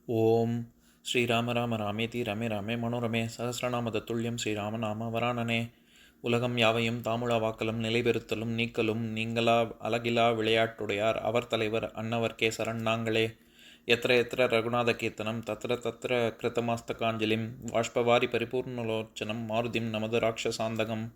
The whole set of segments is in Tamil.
ஓம் ஸ்ரீராம ராம ராமேதி ரமே ராமே மனோரமே சகசிரநாம தத்துல்யம் ஸ்ரீராமநாம வராணனே. உலகம் யாவையும் தாமுழா வாக்கலும் நிலைபெறுத்தலும் நீக்கலும் நீங்களா அழகிலா விளையாட்டுடையார் அவர் தலைவர் அன்னவர் சரண் நாங்களே. எத்திர எத்திர ரகுநாத கீர்த்தனம் தத்திர தத்திர கிருத்தமாஸ்தகாஞ்சலிம் வாஷ்பவாரி பரிபூர்ணலோச்சனம் மாருதிம் நமது ராட்சசாந்தகம்.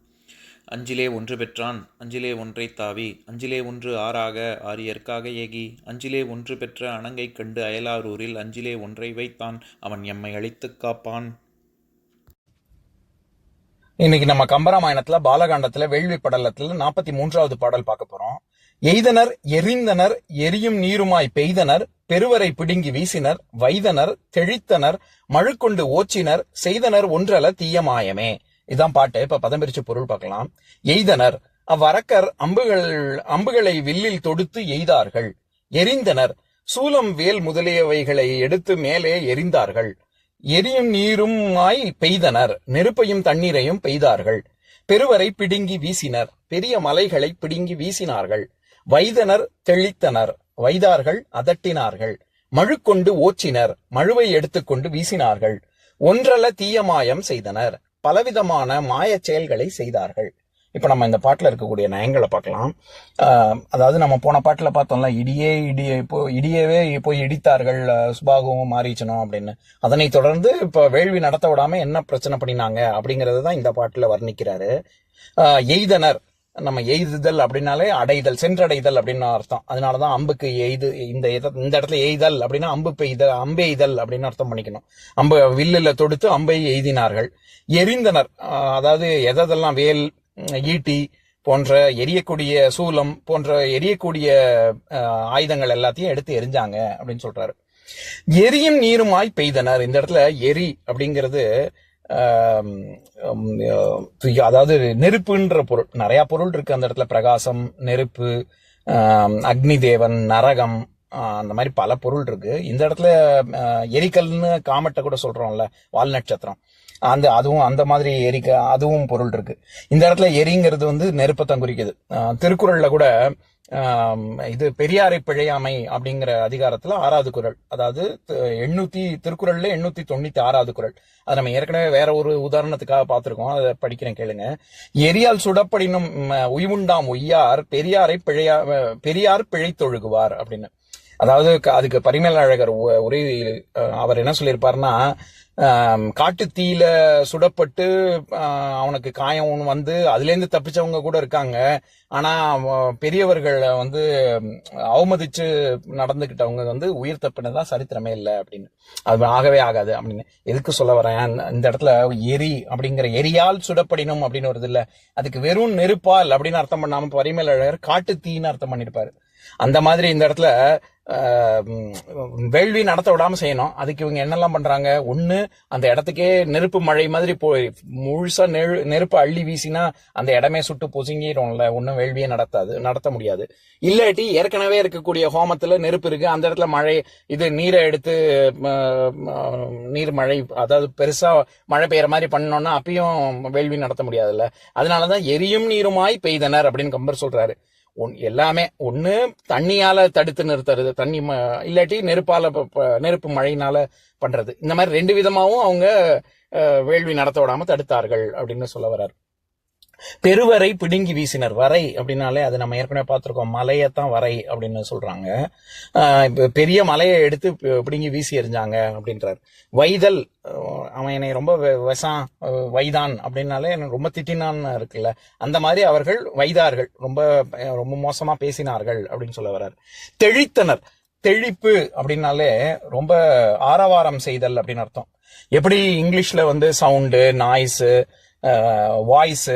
அஞ்சிலே ஒன்று பெற்றான் அஞ்சிலே ஒன்றை தாவி அஞ்சிலே ஒன்று ஆறாக ஆரியர்க்காக ஏகி அஞ்சிலே ஒன்று பெற்ற அணங்கை கண்டு அயலாரூரில் அஞ்சிலே ஒன்றை வைத்தான் அவன் எம்மை அழித்துக் காப்பான். இன்னைக்கு நம்ம கம்பராமாயணத்துல பாலகாண்டத்துல வேள்வி படலத்துல 43வது பாடல் பார்க்க போறோம். எய்தனர் எரிந்தனர் எரியும் நீருமாய் பெய்தனர் பெருவரை பிடுங்கி வீசினர் வைதனர் தெழித்தனர் மழுக்கொண்டு ஓச்சினர் செய்தனர் ஒன்றல தீயமாயமே. இதான் பாட்டு. இப்ப பதம் பிரிச்சு பொருள் பார்க்கலாம். எய்தனர் அவ்வரக்கர் அம்புகளை வில்லில் தொடுத்து எய்தார்கள். எரிந்தனர் சூலம் வேல் முதலியவைகளை எடுத்து மேலே எரிந்தார்கள். எரியும் நீருமாய் பெய்தனர் நெருப்பையும் தண்ணீரையும் பெய்தார்கள். பெருவரை பிடுங்கி வீசினர் பெரிய மலைகளை பிடுங்கி வீசினார்கள். வைதனர் தெளித்தனர் வைதார்கள் அதட்டினார்கள். மழுக்கொண்டு ஓச்சினர் மழுவை எடுத்துக்கொண்டு வீசினார்கள். ஒன்றல்ல தீயமாயம் செய்தனர் பலவிதமான மாய செயல்களை செய்தார்கள். இப்ப நம்ம இந்த பாட்டுல இருக்கக்கூடிய நயங்களை பார்க்கலாம். அதாவது நம்ம போன பாட்டுல பார்த்தோம்ல, இடியவே போய் இடித்தார்கள் சுபாகவும் மாரீச்சனும் அப்படின்னு. அதனை தொடர்ந்து இப்ப வேள்வி நடத்த விடாம என்ன பிரச்சனை பண்ணினாங்க அப்படிங்கறது தான் இந்த பாட்டுல வர்ணிக்கிறாரு. எய்தனர், நம்ம எய்துதல் அப்படின்னாலே அடைதல், சென்றடைதல் அப்படின்னு அர்த்தம். அதனாலதான் அம்புக்கு இந்த இடத்துல எய்தல் அப்படின்னா அம்பெய்தல் அப்படின்னு அர்த்தம் பண்ணிக்கணும். வில்லுல தொடுத்து அம்பை எய்தினார்கள். எரிந்தனர், அதாவது எதெல்லாம் வேல் ஈட்டி போன்ற எரியக்கூடிய சூலம் போன்ற எரியக்கூடிய ஆயுதங்கள் எல்லாத்தையும் எடுத்து எரிஞ்சாங்க அப்படின்னு சொல்றாரு. எரியும் நீருமாய் பெய்தனர், இந்த இடத்துல எரி அப்படிங்கிறது அதாவது நெருப்புன்ற பொருள். நிறைய பொருள் இருக்கு அந்த இடத்துல. பிரகாசம், நெருப்பு, அக்னி தேவன், நரகம், அந்த மாதிரி பல பொருள் இருக்கு. இந்த இடத்துல எரிக்கல்னு காமெட்டை கூட சொல்றோம்ல, வால் நட்சத்திரம், அதுவும் அந்த மாதிரி அதுவும் பொருள் இருக்கு. இந்த இடத்துல எரிங்கிறது வந்து நெருப்பத்தான் குறிக்குது. திருக்குறள்ல கூட இது பெரியாரை பிழையாமை அப்படிங்கிற அதிகாரத்துல 6வது குறள், அதாவது திருக்குறள்ல 896வது குறள். அதை நம்ம ஏற்கனவே வேற ஒரு உதாரணத்துக்காக பார்த்திருக்கோம், அதை படிக்கிறேன் கேளுங்க. எரியால் சுடப்படினும் உய்வுண்டாம் ஒய்யார் பெரியார் பிழைத்தொழுகுவார் அப்படின்னு. அதாவது அதுக்கு பரிமேலழகர் உரையில் அவர் என்ன சொல்லியிருப்பாருன்னா, காட்டு தீயில சுடப்பட்டு அவனுக்கு காயம் வந்து அதுல இருந்து தப்பிச்சவங்க கூட இருக்காங்க. ஆனா பெரியவர்கள் வந்து அவமதிச்சு நடந்துகிட்டவங்க வந்து உயிர் தப்பினதான் சரித்திரமே இல்லை அப்படின்னு. அது ஆகவே ஆகாது அப்படின்னு எதுக்கு சொல்ல வரேன், இந்த இடத்துல எரி அப்படிங்கிற எரியால் சுடப்படினும் அப்படின்னு வருது இல்ல, அதுக்கு வெறும் நெருப்பால் அப்படின்னு அர்த்தம் பண்ணாம பரிமேலழகர் காட்டு தீன்னு அர்த்தம் பண்ணிருப்பாரு. அந்த மாதிரி இந்த இடத்துல வேள்வி நடத்த விடாம செய்யணும். அதுக்கு இவங்க என்னெல்லாம் பண்றாங்க, ஒண்ணு அந்த இடத்துக்கே நெருப்பு மழை மாதிரி போய் முழுசா நெருப்பு அள்ளி வீசினா அந்த இடமே சுட்டு பொசுங்கிடும்ல, ஒன்னும் வேள்வியே நடத்த முடியாது. இல்லாட்டி ஏற்கனவே இருக்கக்கூடிய ஹோமத்துல நெருப்பு இருக்கு, அந்த இடத்துல மழை நீரை எடுத்து நீர் மழை, அதாவது பெருசா மழை பெய்யற மாதிரி பண்ணோம்னா அப்பயும் வேள்வி நடத்த முடியாதுல்ல. அதனாலதான் எரியும் நீருமாய் பெய்தனர் அப்படின்னு கம்பர் சொல்றாரு. எல்லாமே ஒண்ணு தண்ணியால தடுத்து நிறுத்துறது, தண்ணி இல்லாட்டி நெருப்பு மழையினால பண்றது. இந்த மாதிரி 2 விதமாவும் அவங்க வேள்வி நடத்த விடாம தடுத்தார்கள் அப்படின்னு சொல்ல வர்றாரு. பெருவரை பிடுங்கி வீசினர், வரை அப்படின்னாலே அது நம்ம ஏற்கனவே பார்த்திருக்கோம், மலையத்தான் வரை அப்படின்னு சொல்றாங்க. பெரிய மலையை எடுத்து பிடுங்கி வீசி எறிஞ்சாங்க அப்படின்றார். வைதல், அவன் என்னை ரொம்ப வைதான் அப்படின்னாலே எனக்கு ரொம்ப திட்டினான்னு இருக்குல்ல, அந்த மாதிரி அவர்கள் வைதார்கள், ரொம்ப ரொம்ப மோசமா பேசினார்கள் அப்படின்னு சொல்ல வர்றாரு. தெழித்தனர், தெழிப்பு அப்படின்னாலே ரொம்ப ஆரவாரம் செய்தல் அப்படின்னு அர்த்தம். எப்படி இங்கிலீஷ்ல வந்து சவுண்டு, நாய்ஸ், வாய்ஸ்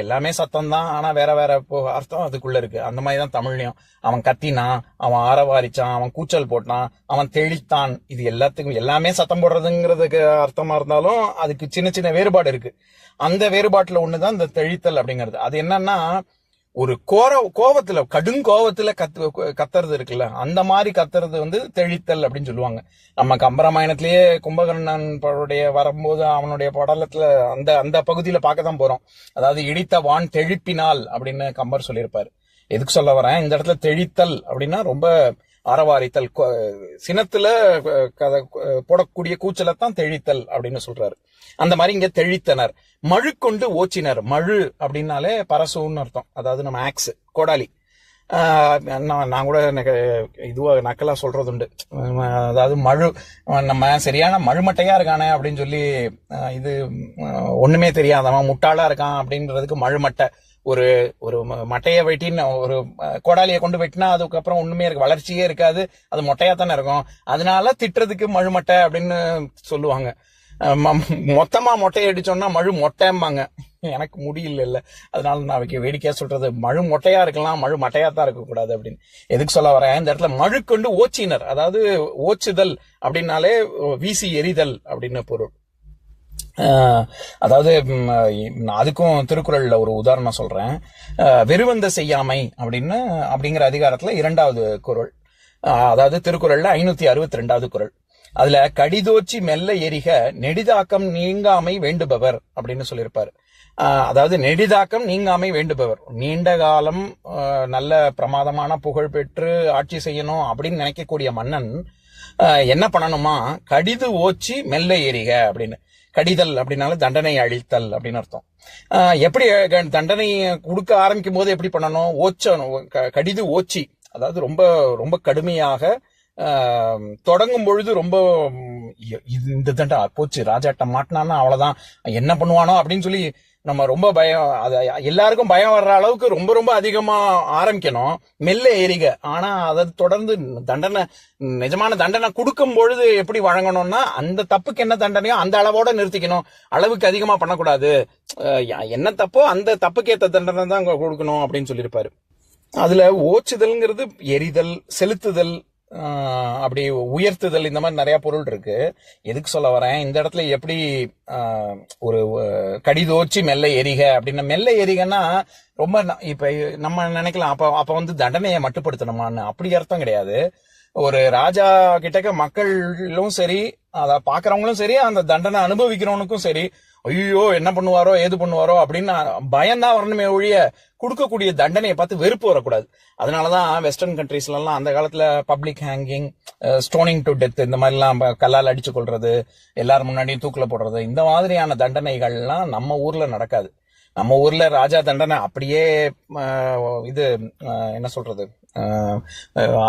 எல்லாமே சத்தம் தான், ஆனா வேற வேற அர்த்தம் அதுக்குள்ள இருக்கு. அந்த மாதிரிதான் தமிழ்லயும். அவன் கத்தினான், அவன் ஆரவாரிச்சான், அவன் கூச்சல் போட்டான், அவன் தெளித்தான், இது எல்லாத்துக்கும் எல்லாமே சத்தம் போடுறதுங்கிறதுக்கு அர்த்தமா இருந்தாலும் அதுக்கு சின்ன சின்ன வேறுபாடு இருக்கு. அந்த வேறுபாட்டுல ஒண்ணுதான் இந்த தெளித்தல் அப்படிங்கிறது. அது என்னன்னா, ஒரு கோவத்துல கடுங்கோவத்துல கத்துறது இருக்குல்ல, அந்த மாதிரி கத்துறது வந்து தெளித்தல் அப்படின்னு சொல்லுவாங்க. நம்ம கம்பராமாயணத்திலேயே கும்பகர்ணன் வரும்போது அவனுடைய படலத்துல அந்த பகுதியில பார்க்கதான் போறோம். அதாவது இடித்த வான் தெழிப்பினால் அப்படின்னு கம்பர் சொல்லியிருப்பாரு. எதுக்கு சொல்ல வரேன், இந்த இடத்துல தெளித்தல் அப்படின்னா ரொம்ப ஆரவாரித்தல், சினத்துல போடக்கூடிய கூச்சலைத்தான் தெழித்தல் அப்படின்னு சொல்றாரு. அந்த மாதிரி இங்க தெழித்தனர். மழு கொண்டு ஓச்சினர். மழு அப்படின்னாலே பரசுன்னு அர்த்தம். அதாவது நம்ம ஆக்ஸ், கோடாலி. நான் கூட இதுவா நக்கலா சொல்றது உண்டு. அதாவது நம்ம சரியான மழுமட்டையா இருக்கானே அப்படின்னு சொல்லி, இது ஒண்ணுமே தெரியாதவன் முட்டாளா இருக்கான் அப்படின்றதுக்கு மழுமட்டை. ஒரு ஒரு மட்டையை வெட்டின்னு ஒரு கோடாலியை கொண்டு வெட்டினா அதுக்கப்புறம் ஒண்ணுமே இருக்கு, வளர்ச்சியே இருக்காது, அது மொட்டையா தானே இருக்கும். அதனால திட்டுறதுக்கு மழுமட்டை அப்படின்னு சொல்லுவாங்க. மொத்தமா மொட்டையை அடிச்சோம்னா மழு மொட்டைம்பாங்க. எனக்கு முடியல இல்ல, அதனால நான் வேடிக்கையா சொல்றது, மழு மொட்டையா இருக்கலாம், மழு மட்டையா தான் இருக்கக்கூடாது அப்படின்னு. எதுக்கு சொல்ல வரேன், இந்த இடத்துல மழு கொண்டு ஓச்சினர், அதாவது ஓச்சுதல் அப்படின்னாலே வீசி எறிதல் அப்படின்னு பொருள். அதாவது அதுக்கும் திருக்குறள்ல ஒரு உதாரணம் சொல்றேன். வெறுவந்த செய்யாமை அப்படிங்கிற அதிகாரத்துல 2வது குறள், அதாவது திருக்குறள்ல 562வது குறள். அதுல கடிதோச்சி மெல்ல எரிக நெடிதாக்கம் நீங்காமை வேண்டுபவர் அப்படின்னு சொல்லியிருப்பாரு. அதாவது நெடிதாக்கம் நீங்காமை வேண்டுபவர், நீண்ட காலம் நல்ல பிரமாதமான புகழ் பெற்று ஆட்சி செய்யணும் அப்படின்னு நினைக்கக்கூடிய மன்னன் என்ன பண்ணணுமா, கடிது ஓச்சி மெல்ல எரிக அப்படின்னு. கடிதல் அப்படின்னால தண்டனை அழித்தல் அப்படின்னு அர்த்தம். எப்படி தண்டனை கொடுக்க ஆரம்பிக்கும் போது எப்படி பண்ணணும், ஓச்சணும், கடிது ஓச்சி, அதாவது ரொம்ப ரொம்ப கடுமையாக தொடங்கும் பொழுது ரொம்ப இந்த தண்டை போச்சு, ராஜாட்ட மாட்டினான்னா அவ்வளவுதான், என்ன பண்ணுவானோ அப்படின்னு சொல்லி நம்ம ரொம்ப பயம், எல்லாருக்கும் பயம் வர்ற அளவுக்கு ரொம்ப ரொம்ப அதிகமா ஆரம்பிக்கணும், மெல்ல ஏறிக. ஆனா அதை தொடர்ந்து தண்டனை, நிஜமான தண்டனை கொடுக்கும் பொழுது எப்படி வழங்கணும்னா, அந்த தப்புக்கு என்ன தண்டனையோ அந்த அளவோட நிறுத்திக்கணும், அளவுக்கு அதிகமா பண்ணக்கூடாது, என்ன தப்போ அந்த தப்புக்கு ஏற்ற தண்டனை தான் கொடுக்கணும் அப்படின்னு சொல்லியிருப்பாரு. அதுல ஓச்சுதல்ங்கிறது எரிதல், செலுத்துதல், அப்படி உயர்த்துதல், இந்த மாதிரி நிறைய பொருள் இருக்கு. எதுக்கு சொல்ல வரேன், இந்த இடத்துல எப்படி ஒரு கடிதோச்சி மெல்ல எரிக அப்படின்னா, மெல்ல எரிகன்னா ரொம்ப இப்ப நம்ம நினைக்கலாம், அப்ப வந்து தண்டனையை மட்டுப்படுத்தணுமான்னு. அப்படி அர்த்தம் கிடையாது. ஒரு ராஜா கிட்டக்க மக்களும் சரி, அத பாக்குறவங்களும் சரி, அந்த தண்டனை அனுபவிக்கிறவனுக்கும் சரி, ஐயோ என்ன பண்ணுவாரோ ஏது பண்ணுவாரோ அப்படின்னு பயம்தான் வரணுமே ஒழிய கொடுக்கக்கூடிய தண்டனையை பார்த்து வெறுப்பு வரக்கூடாது. அதனாலதான் வெஸ்டர்ன் கண்ட்ரீஸ்ல எல்லாம் அந்த காலத்துல பப்ளிக் ஹேங்கிங், ஸ்டோனிங் டு டெத், இந்த மாதிரி எல்லாம் கல்லால் அடிச்சு கொள்றது, எல்லாரும் முன்னாடியும் தூக்கில போடுறது, இந்த மாதிரியான தண்டனைகள்லாம் நம்ம ஊர்ல நடக்காது. நம்ம ஊர்ல ராஜா தண்டனை அப்படியே இது என்ன சொல்றது,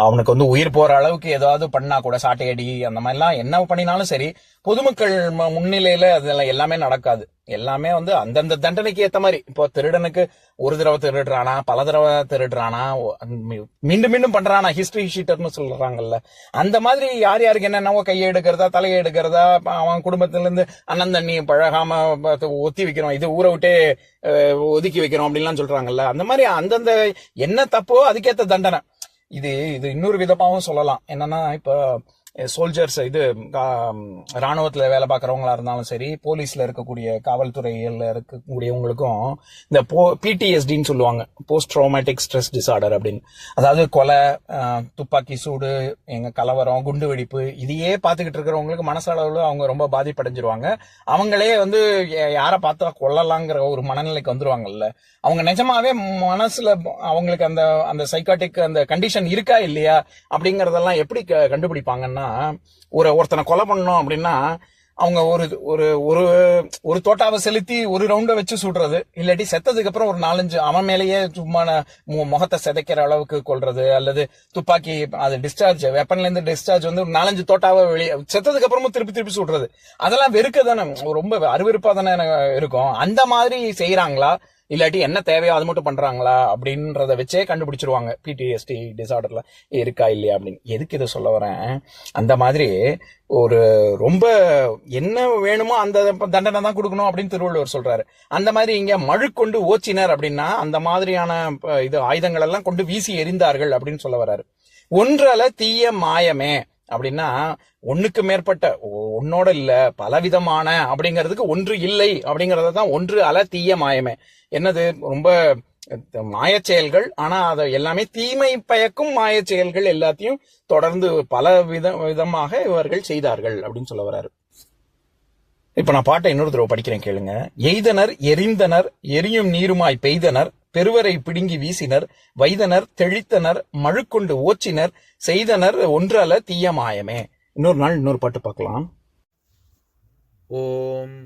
அவனுக்கு வந்து உயிர் போற அளவுக்கு ஏதாவது பண்ணா கூட, சாட்டையடி அந்த மாதிரிலாம் என்ன பண்ணினாலும் சரி, பொதுமக்கள் முன்னிலையில அதெல்லாம் எல்லாமே நடக்காது. எல்லாமே வந்து அந்தந்த தண்டனைக்கு ஏத்த மாதிரி. இப்போ திருடனுக்கு ஒரு தடவை திருடுறானா, பல தடவை திருடுறானா, மீண்டும் மீண்டும் பண்றானா, ஹிஸ்டரி ஷீட்டர்னு சொல்றாங்கல்ல, அந்த மாதிரி யார் யாருக்கு என்னென்னவோ கையை எடுக்கிறதா தலையை எடுக்கிறதா, அவன் குடும்பத்துல இருந்து அண்ணன் தண்ணி பழகாம ஒத்தி வைக்கிறோம், இது ஊரை விட்டே ஒதுக்கி வைக்கிறோம் அப்படின்லாம் சொல்றாங்கல்ல, அந்த மாதிரி அந்தந்த என்ன தப்போ அதுக்கேற்ற தண்டனை. இது இன்னொரு விதமாகவும் சொல்லலாம். என்னன்னா, இப்ப சோல்ஜர்ஸ், இது ராணுவத்துல வேலை பார்க்கறவங்களா இருந்தாலும் சரி, போலீஸ்ல இருக்கக்கூடிய காவல்துறையில இருக்கக்கூடியவங்களுக்கும் இந்த பிடிஎஸ்டின்னு சொல்லுவாங்க, போஸ்ட் ட்ராமேட்டிக் ஸ்ட்ரெஸ் டிசார்டர் அப்படின்னு. அதாவது கொலை, துப்பாக்கி சூடு, கலவரம், குண்டு வெடிப்பு, இதையே பார்த்துக்கிட்டு இருக்கிறவங்களுக்கு மனசளவுல அவங்க ரொம்ப பாதிப்படைஞ்சிருவாங்க. அவங்களே வந்து யாரை பார்த்தா கொல்லலாங்கிற ஒரு மனநிலைக்கு வந்துருவாங்கல்ல. அவங்க நிஜமாவே மனசுல அவங்களுக்கு அந்த அந்த சைக்காட்டிக் அந்த கண்டிஷன் இருக்கா இல்லையா அப்படிங்கறதெல்லாம் எப்படி கண்டுபிடிப்பாங்கன்னா, ஒருத்தனை கொலை பண்ணணும் அப்படின்னா அவங்க ஒரு தோட்டாவை செலுத்தி ஒரு ரவுண்ட வச்சு சுடுறது, இல்லாட்டி செத்ததுக்கு அப்புறம் ஒரு 4-5 அவன் மேலேயே சும்மா முகத்தை சிதைக்கிற அளவுக்கு கொள்றது, அல்லது துப்பாக்கி அது டிஸ்சார்ஜ், வெப்பன்ல இருந்து டிஸ்சார்ஜ் வந்து ஒரு 4-5 தோட்டாவை வெளியே செத்ததுக்கு அப்புறமும் திருப்பி சுடுறது, அதெல்லாம் வெறுக்க தானே, ரொம்ப அருவெறுப்பா தானே இருக்கும். அந்த மாதிரி செய்யறாங்களா, இல்லாட்டி என்ன தேவையோ அது மட்டும் பண்றாங்களா அப்படின்றத வச்சே கண்டுபிடிச்சிருவாங்க பிடிஎஸ்டி டிசார்டர்ல இருக்கா இல்லையா அப்படின்னு. எதுக்கு இதை சொல்ல வரேன், அந்த மாதிரி ஒரு ரொம்ப என்ன வேணுமோ அந்த தண்டனை தான் கொடுக்கணும் அப்படின்னு திருவள்ளுவர் சொல்றாரு. அந்த மாதிரி இங்க மழு கொண்டு ஓச்சினர் அப்படின்னா அந்த மாதிரியான இது ஆயுதங்கள் எல்லாம் கொண்டு வீசி எறிந்தார்கள் அப்படின்னு சொல்ல வர்றாரு. ஒன்றல தீய மாயமே அப்படின்னா, ஒண்ணுக்கு மேற்பட்ட, ஒன்னோட இல்ல பலவிதமான அப்படிங்கிறதுக்கு ஒன்று இல்லை அப்படிங்கறதான் ஒன்று அல தீய மாயமே. என்னது, ரொம்ப மாய செயல்கள், ஆனா அதை எல்லாமே தீமை பயக்கும் மாய செயல்கள் எல்லாத்தையும் தொடர்ந்து பல விதமாக இவர்கள் செய்தார்கள் அப்படின்னு சொல்ல வர்றாரு. இப்ப நான் பாட்டை இன்னொரு தடவை படிக்கிறேன் கேளுங்க. எய்தனர் எரிந்தனர் எரியும் நீருமாய் பெய்தனர் பெருவரை பிடுங்கி வீசினர், வைதனர் தெளித்தனர், மழுக்கொண்டு ஓச்சினர், செய்தனர் ஒன்றல தீய மாயமே. இன்னொரு நாள் இன்னொரு பாட்டு பார்க்கலாம். ஓம்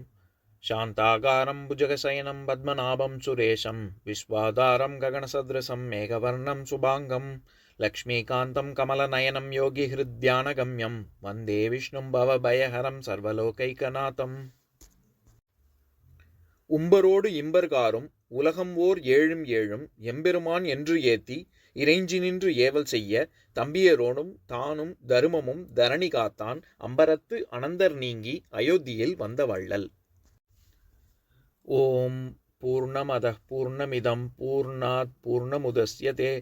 சாந்தாகாரம் புஜகசயனம் பத்மநாபம் சுரேஷம் விஸ்வாதாரம் ககனசத்ரசம் மேகவர்ணம் சுபாங்கம் லக்ஷ்மீகாந்தம் கமலநயனம் யோகி ஹிருத்யானகம்யம் வந்தே விஷ்ணும் பவபயஹரம் சர்வலோகைகநாதம். உம்பரோடு இம்பர்காரும் உலகம் ஓர் ஏழும் ஏழும் எம்பெருமான் என்று ஏத்தி இறைஞ்சி நின்று ஏவல் செய்ய தம்பியரோடும் தானும் தருமமும் தரணி காத்தான் அம்பரத்து அனந்தர் நீங்கி அயோத்தியில் வந்த வள்ளல். ஓம் பூர்ணமத பூர்ணமிதம் பூர்ணாத் பூர்ணமுதஸ்யதே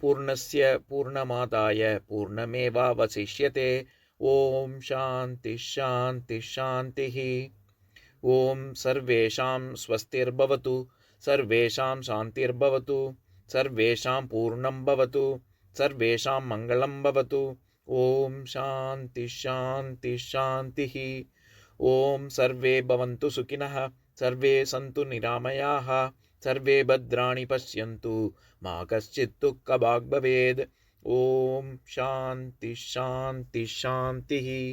பூர்ணஸ்ய பூர்ணமாதாய பூர்ணமேவாவசிஷ்யதே. ஓம் சாந்தி ஷாந்தி ஷாந்திஹி. ஓம் சர்வேஷாம் ஸ்வஸ்திர்பவது சர்வேஷாம் சாந்திர்பவது சர்வேஷாம் பூர்ணம் பவது சர்வேஷாம் மங்களம் பவது. ஓம் சாந்தி ஷாந்தி ஷாந்திஹி. ஓம் சர்வே பவந்து சுகினः சர்வே சந்து நிராமயாः சர்வே பத்ராணி பஷ்யந்து மா கஷ்சித் துக்கபாக் பவேத். ஓம் சாந்தி ஷாந்தி ஷாந்திஹி.